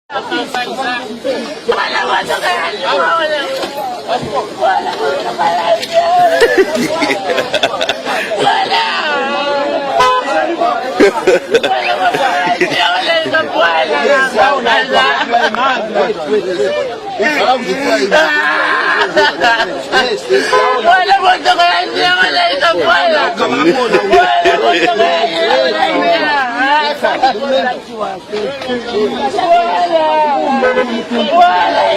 Wala matakayan nyo. Wala matakayan nyo. Wala. Wala matakayan nyo. Wala isang buhay na lang. Wala matakayan nyo. Wala isang buhay na lang. Wala matakayan nyo. Wala